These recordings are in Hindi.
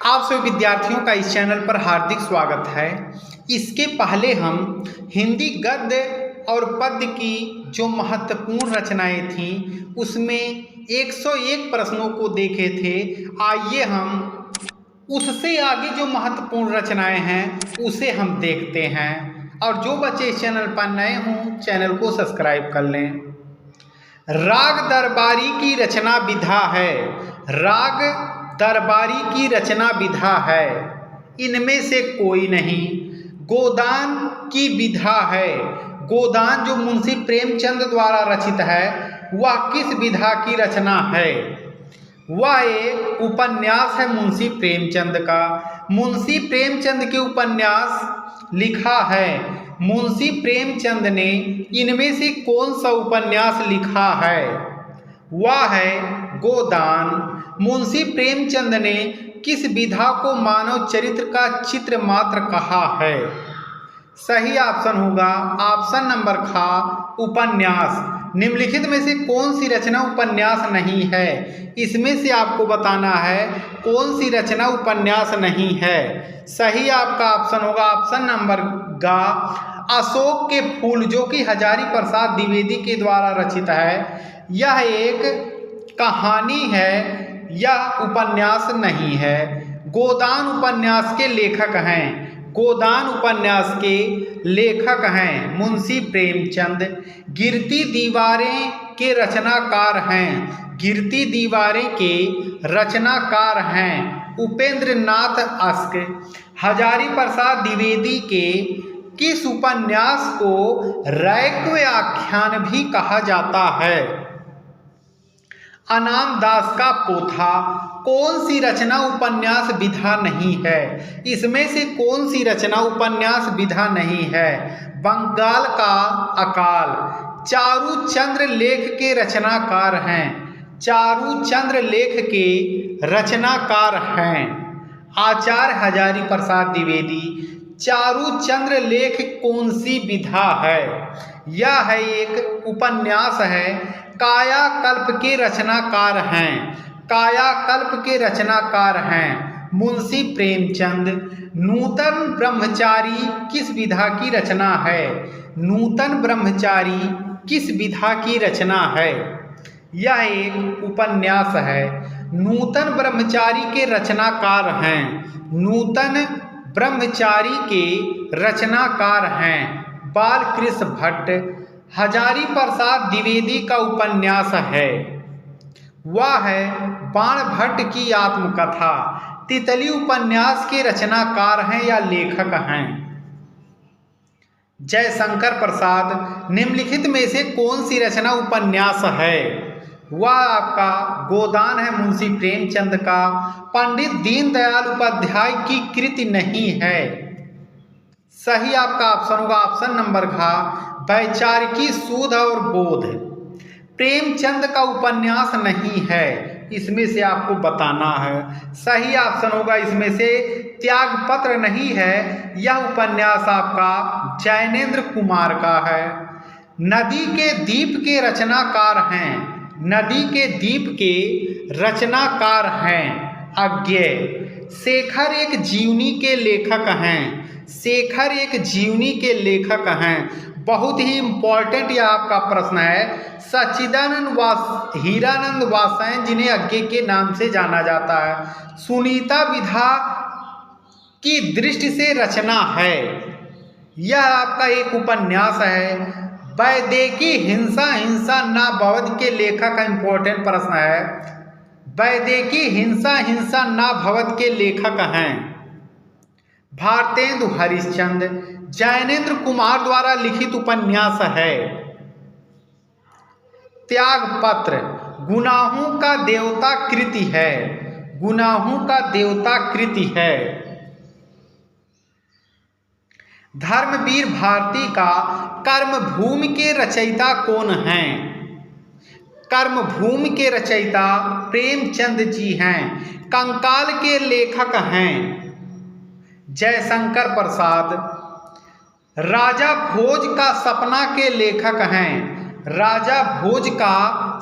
आप सभी विद्यार्थियों का इस चैनल पर हार्दिक स्वागत है। इसके पहले हम हिंदी गद्य और पद्य की जो महत्वपूर्ण रचनाएं थीं उसमें 101 प्रश्नों को देखे थे। आइए हम उससे आगे जो महत्वपूर्ण रचनाएं हैं उसे हम देखते हैं। और जो बच्चे इस चैनल पर नए हों चैनल को सब्सक्राइब कर लें। राग दरबारी की रचना विधा है। राग दरबारी की रचना विधा है, इनमें से कोई नहीं। गोदान की विधा है। गोदान जो मुंशी प्रेमचंद द्वारा रचित है वह किस विधा की रचना है? वह एक उपन्यास है मुंशी प्रेमचंद का। मुंशी प्रेमचंद के उपन्यास लिखा है। मुंशी प्रेमचंद ने इनमें से कौन सा उपन्यास लिखा है? वह है गोदान। मुंशी प्रेमचंद ने किस विधा को मानव चरित्र का चित्र मात्र कहा है? सही ऑप्शन होगा ऑप्शन नंबर ख, उपन्यास। निम्नलिखित में से कौन सी रचना उपन्यास नहीं है? इसमें से आपको बताना है कौन सी रचना उपन्यास नहीं है। सही आपका ऑप्शन होगा ऑप्शन नंबर ग, अशोक के फूल, जो कि हजारी प्रसाद द्विवेदी के द्वारा रचित है। यह एक कहानी है, यह उपन्यास नहीं है। गोदान उपन्यास के लेखक हैं। गोदान उपन्यास के लेखक हैं मुंशी प्रेमचंद। गिरती दीवारें के रचनाकार हैं। गिरती दीवारें के रचनाकार हैं उपेंद्र नाथ अस्क। हजारी प्रसाद द्विवेदी के किस उपन्यास को रैक्व आख्यान भी कहा जाता है? अनाम दास का पोथा। कौन सी रचना उपन्यास विधा नहीं है? इसमें से कौन सी रचना उपन्यास विधा नहीं है? बंगाल का अकाल। चारुचंद्र लेख के रचनाकार हैं। चारुचंद्र लेख के रचनाकार हैं आचार्य हजारी प्रसाद द्विवेदी। चारुचंद्र लेख कौन सी विधा है? यह है एक उपन्यास है। कायाकल्प के रचनाकार हैं। कायाकल्प के रचनाकार हैं मुंशी प्रेमचंद। नूतन ब्रह्मचारी किस विधा की रचना है? नूतन ब्रह्मचारी किस विधा की रचना है? यह एक उपन्यास है। नूतन ब्रह्मचारी के रचनाकार हैं। नूतन ब्रह्मचारी के रचनाकार हैं बालकृष्ण भट्ट। हजारी प्रसाद द्विवेदी का उपन्यास है, वह है बाण भट्ट की आत्मकथा। तितली उपन्यास के रचनाकार हैं या लेखक हैं? जयशंकर प्रसाद। निम्नलिखित में से कौन सी रचना उपन्यास है? वह आपका गोदान है मुंशी प्रेमचंद का। पंडित दीनदयाल उपाध्याय की कृति नहीं है। सही आपका ऑप्शन होगा ऑप्शन नंबर घ, वैचारिकी शोध और बोध। प्रेमचंद का उपन्यास नहीं है, इसमें से आपको बताना है। सही ऑप्शन होगा इसमें से त्यागपत्र नहीं है। यह उपन्यास आपका जैनेन्द्र कुमार का है। नदी के दीप के रचनाकार हैं। नदी के दीप के रचनाकार हैं अज्ञेय। शेखर एक जीवनी के लेखक हैं। शेखर एक जीवनी के लेखक हैं। बहुत ही इंपॉर्टेंट यह आपका प्रश्न है। सच्चिदानंद हीरानंद वात्स्यायन जिन्हें अज्ञेय के नाम से जाना जाता है। सुनीता विधा की दृष्टि से रचना है। यह आपका एक उपन्यास है। वैदेकी हिंसा हिंसा ना भवद के लेखक का इंपॉर्टेंट प्रश्न है। वैदेकी हिंसा हिंसा ना भवद के लेखक हैं भारतेंदु हरिश्चंद्र। जैनेन्द्र कुमार द्वारा लिखित उपन्यास है त्यागपत्र। गुनाहों का देवता कृति है। गुनाहों का देवता कृति है। धर्मवीर भारती का कर्मभूमि के रचयिता कौन हैं? कर्मभूमि के रचयिता प्रेमचंद जी हैं। कंकाल के लेखक हैं जयशंकर प्रसाद। राजा भोज का सपना के लेखक हैं। राजा भोज का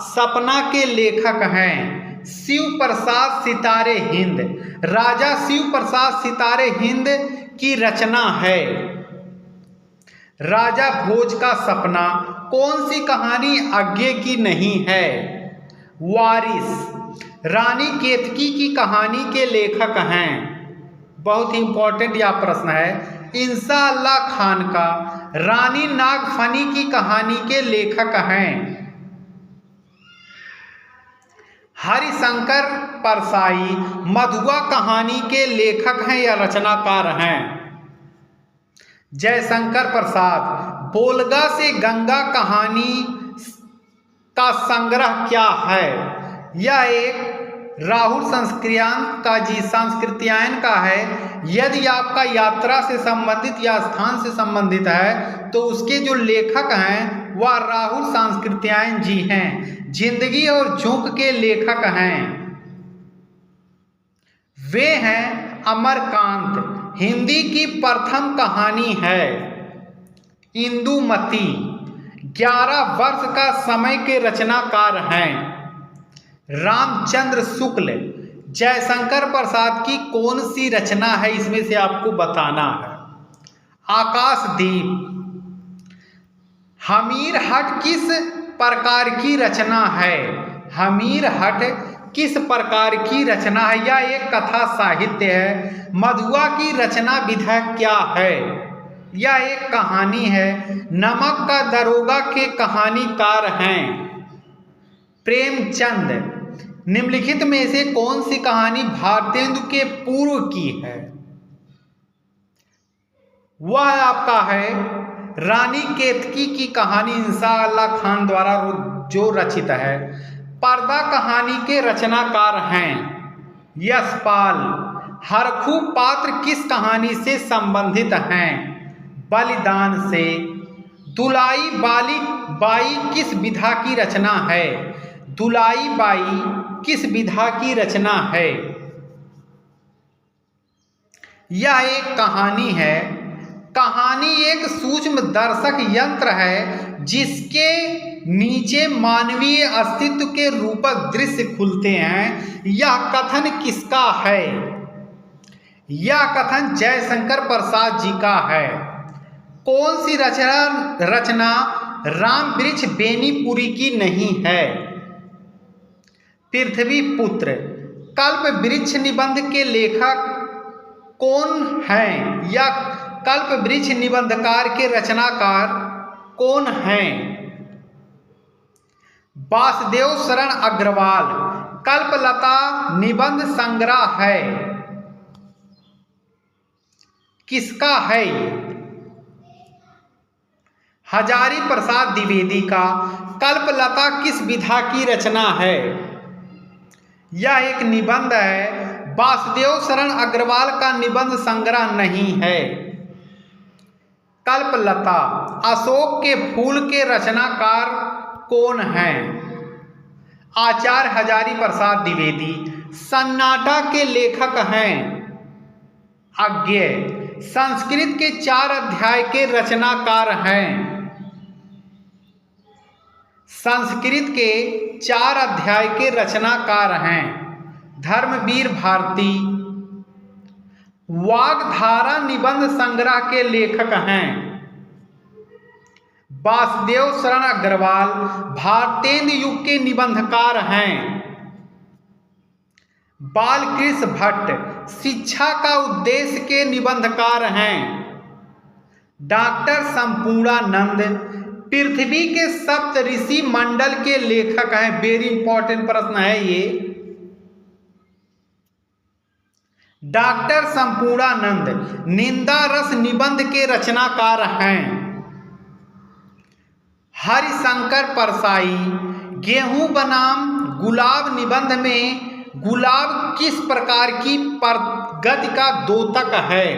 सपना के लेखक हैं शिव प्रसाद सितारे हिंद। राजा शिव प्रसाद सितारे हिंद की रचना है। राजा भोज का सपना कौन सी कहानी आज्ञे की नहीं है? वारिस रानी केतकी की कहानी के लेखक हैं। बहुत ही इंपॉर्टेंट यह प्रश्न है। इंशाअल्लाह खान का रानी नागफनी की कहानी के लेखक हैं। हरिशंकर परसाई मधुआ कहानी के लेखक हैं या रचनाकार हैं। जयशंकर प्रसाद बोलगा से गंगा कहानी का संग्रह क्या है? यह एक राहुल सांस्कृत्यायन का है। यदि आपका यात्रा से संबंधित या स्थान से संबंधित है तो उसके जो लेखक हैं वह राहुल सांस्कृत्यायन जी हैं। जिंदगी और झोंक के लेखक हैं। वे हैं अमरकांत। हिंदी की प्रथम कहानी है इंदुमती। 11 वर्ष का समय के रचनाकार हैं रामचंद्र शुक्ल। जयशंकर प्रसाद की कौन सी रचना है इसमें से आपको बताना है? आकाशदीप। हमीर हट किस प्रकार की रचना है? हमीर हट किस प्रकार की रचना है? यह एक कथा साहित्य है। मधुआ की रचना विधा क्या है? यह एक कहानी है। नमक का दरोगा के कहानीकार हैं प्रेमचंद। निम्नलिखित में से कौन सी कहानी भारतेंदु के पूर्व की है? वह आपका है रानी केतकी की कहानी इंशाअल्लाह खान द्वारा जो रचित है। पर्दा कहानी के रचनाकार हैं यशपाल। हरखू पात्र किस कहानी से संबंधित हैं? बलिदान से। दुलाई बाई किस विधा की रचना है? दुलाई बाई किस विधा की रचना है? यह एक कहानी है। कहानी एक सूक्ष्म दर्शक यंत्र है जिसके नीचे मानवीय अस्तित्व के रूपक दृश्य खुलते हैं। यह कथन किसका है? यह कथन जयशंकर प्रसाद जी का है। कौन सी रचना राम वृक्ष बेनीपुरी की नहीं है? पृथ्वी पुत्र। कल्प वृक्ष निबंध के लेखक कौन हैं? या कल्प वृक्ष निबंधकार के रचनाकार कौन हैं? वासुदेव शरण अग्रवाल। कल्पलता निबंध संग्रह है किसका है? हजारी प्रसाद द्विवेदी का। कल्पलता किस विधा की रचना है? यह एक निबंध है। वासुदेव शरण अग्रवाल का निबंध संग्रह नहीं है। कल्पलता अशोक के फूल के रचनाकार कौन हैं? आचार्य हजारी प्रसाद द्विवेदी। सन्नाटा के लेखक हैं अज्ञेय। संस्कृत के 4 अध्याय के रचनाकार हैं। संस्कृत के 4 अध्याय के रचनाकार हैं धर्मवीर भारती। वाग्धारा निबंध संग्रह के लेखक हैं वासुदेव शरण अग्रवाल। भारतेंदु युग के निबंधकार हैं बालकृष्ण भट्ट। शिक्षा का उद्देश्य के निबंधकार हैं डॉक्टर संपूर्णानंद। पृथ्वी के सप्त ऋषि मंडल के लेखक हैं। वेरी इंपॉर्टेंट प्रश्न है ये। डॉक्टर संपूर्णानंद। निंदा रस निबंध के रचनाकार हैं हरिशंकर परसाई। गेहूं बनाम गुलाब निबंध में गुलाब किस प्रकार की प्रगति का द्योतक है?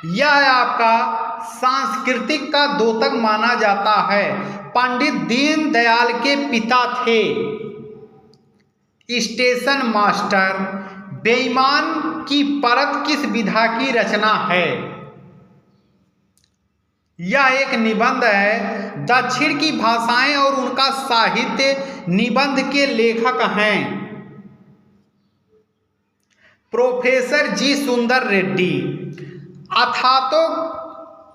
यह आपका सांस्कृतिक का द्योतक माना जाता है। पंडित दीनदयाल के पिता थे स्टेशन मास्टर। बेईमान की परत किस विधा की रचना है? यह एक निबंध है। दक्षिण की भाषाएं और उनका साहित्य निबंध के लेखक हैं प्रोफेसर जी सुंदर रेड्डी। अथातो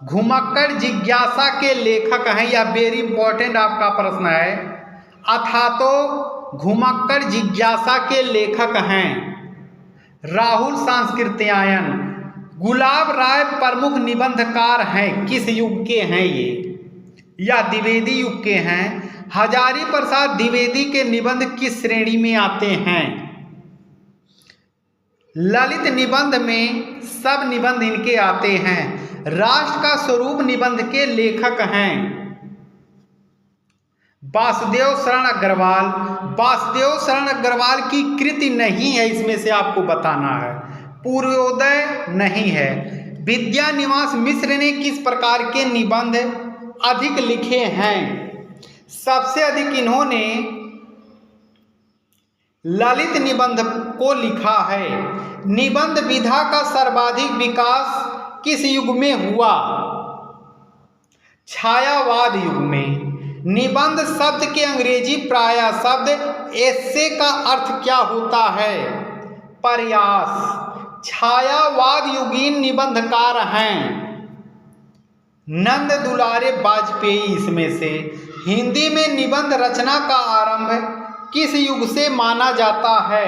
घुमक्कड़ जिज्ञासा के लेखक हैं, यह वेरी इंपॉर्टेंट आपका प्रश्न है। अथातो घुमक्कड़ जिज्ञासा के लेखक हैं राहुल सांस्कृत्यायन। गुलाब राय प्रमुख निबंधकार हैं, किस युग के हैं ये? या द्विवेदी युग के हैं। हजारी प्रसाद द्विवेदी के निबंध किस श्रेणी में आते हैं? ललित निबंध में सब निबंध इनके आते हैं। राष्ट्र का स्वरूप निबंध के लेखक हैं वासुदेव शरण अग्रवाल। वासुदेव शरण अग्रवाल की कृति नहीं है, इसमें से आपको बताना है। पूर्वोदय नहीं है। विद्यानिवास मिश्र ने किस प्रकार के निबंध अधिक लिखे हैं? सबसे अधिक इन्होंने ललित निबंध को लिखा है। निबंध विधा का सर्वाधिक विकास किस युग में हुआ? छायावाद युग में। निबंध शब्द के अंग्रेजी प्राय शब्द एस्से का अर्थ क्या होता है? प्रयास। छायावाद युगीन निबंधकार हैं नंद दुलारे वाजपेयी। इसमें से हिंदी में निबंध रचना का आरंभ किस युग से माना जाता है?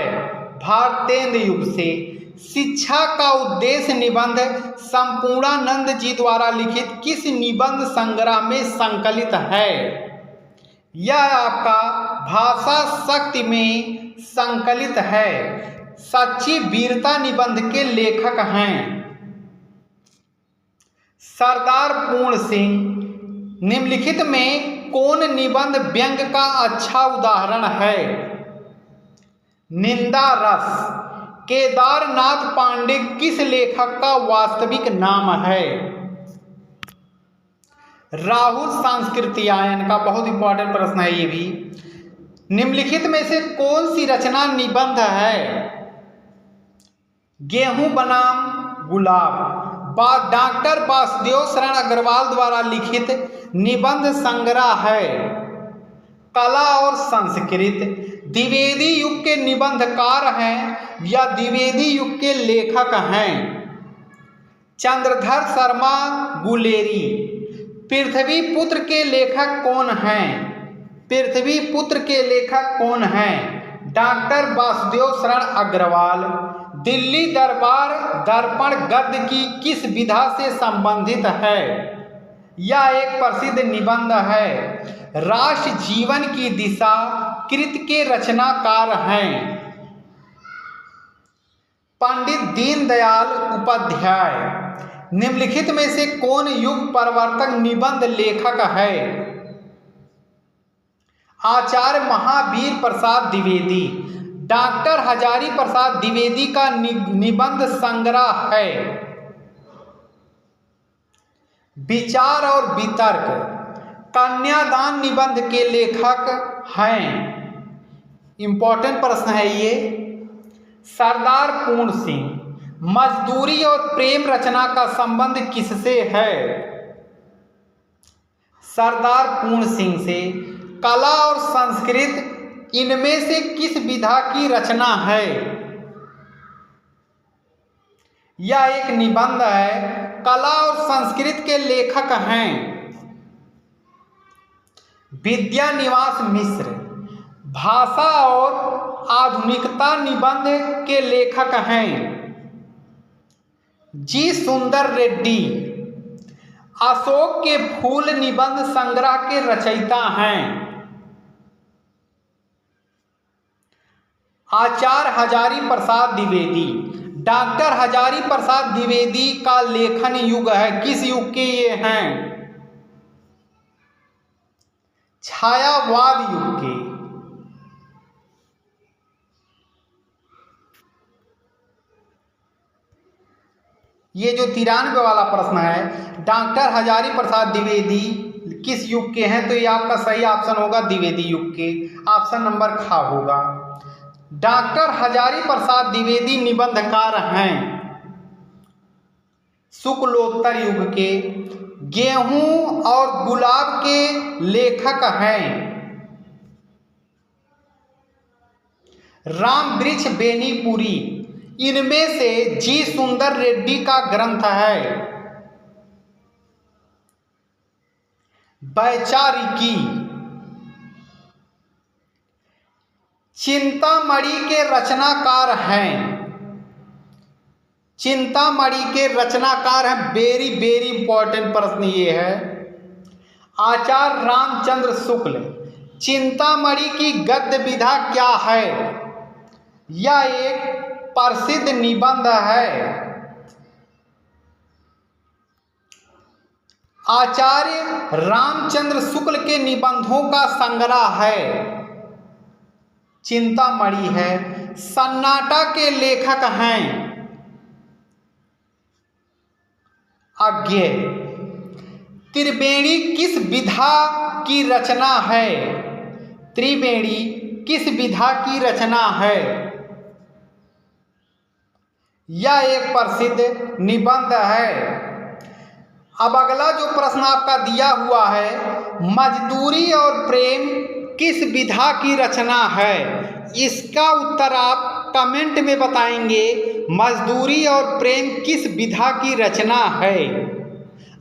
भारतेंद्र युग से। शिक्षा का उद्देश्य निबंध संपूर्णानंद जी द्वारा लिखित किस निबंध संग्रह में संकलित है? यह आपका भाषा शक्ति में संकलित है। सच्ची वीरता निबंध के लेखक हैं सरदार पूर्ण सिंह। निम्नलिखित में कौन निबंध व्यंग का अच्छा उदाहरण है? निंदा रस। केदारनाथ पांडे किस लेखक का वास्तविक नाम है? राहुल सांस्कृत्यायन का बहुत इंपॉर्टेंट प्रश्न है ये भी। निम्नलिखित में से कौन सी रचना निबंध है? गेहूं बनाम गुलाब। डॉक्टर वासुदेव शरण अग्रवाल द्वारा लिखित निबंध संग्रह है कला और संस्कृत। द्विवेदी युग के निबंधकार हैं या द्विवेदी युग के लेखक हैं? चंद्रधर शर्मा गुलेरी। पृथ्वी पुत्र के लेखक कौन हैं? पृथ्वी पुत्र के लेखक कौन हैं? डॉक्टर वासुदेव शरण अग्रवाल। दिल्ली दरबार दर्पण गद्य की किस विधा से संबंधित है? यह एक प्रसिद्ध निबंध है। राष्ट्र जीवन की दिशा कृत के रचनाकार हैं पंडित दीनदयाल उपाध्याय। निम्नलिखित में से कौन युग परिवर्तक निबंध लेखक है? आचार्य महावीर प्रसाद द्विवेदी। डॉक्टर हजारी प्रसाद द्विवेदी का निबंध संग्रह है विचार और वितर्क। कन्यादान निबंध के लेखक हैं, इंपॉर्टेंट प्रश्न है ये, सरदार पूर्ण सिंह। मजदूरी और प्रेम रचना का संबंध किससे है? सरदार पूर्ण सिंह से। कला और संस्कृत इनमें से किस विधा की रचना है? यह एक निबंध है। कला और संस्कृत के लेखक हैं विद्यानिवास मिश्र। भाषा और आधुनिकता निबंध के लेखक हैं जी सुंदर रेड्डी। अशोक के फूल निबंध संग्रह के रचयिता हैं आचार्य हजारी प्रसाद द्विवेदी। डॉक्टर हजारी प्रसाद द्विवेदी का लेखन युग है, किस युग के ये हैं? छायावाद युग के। ये जो 93 वाला प्रश्न है, डॉक्टर हजारी प्रसाद द्विवेदी किस युग के हैं? तो ये आपका सही ऑप्शन होगा द्विवेदी युग के। ऑप्शन नंबर ख होगा। डॉक्टर हजारी प्रसाद द्विवेदी निबंधकार हैं शुक्लोत्तर युग के। गेहूं और गुलाब के लेखक हैं? राम वृक्ष बेनीपुरी। इनमें से जी सुंदर रेड्डी का ग्रंथ है वैचारिकी। चिंतामणि के रचनाकार हैं? चिंतामणि के रचनाकार हैं, वेरी वेरी इंपॉर्टेंट प्रश्न ये है, आचार्य रामचंद्र शुक्ल। चिंतामणि की गद्य विधा क्या है? यह एक प्रसिद्ध निबंध है। आचार्य रामचंद्र शुक्ल के निबंधों का संग्रह है चिंतामणि है। सन्नाटा के लेखक हैं अज्ञेय। त्रिवेणी किस विधा की रचना है? त्रिवेणी किस विधा की रचना है? यह एक प्रसिद्ध निबंध है। अब अगला जो प्रश्न आपका दिया हुआ है, मजदूरी और प्रेम किस विधा की रचना है? इसका उत्तर आप कमेंट में बताएंगे, मजदूरी और प्रेम किस विधा की रचना है।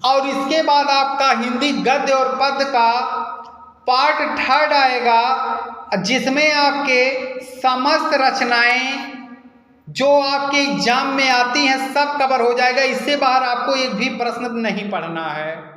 और इसके बाद आपका हिंदी गद्य और पद्य का पार्ट 3 आएगा, जिसमें आपके समस्त रचनाएं जो आपके एग्जाम में आती हैं सब कवर हो जाएगा। इससे बाहर आपको एक भी प्रश्न नहीं पढ़ना है।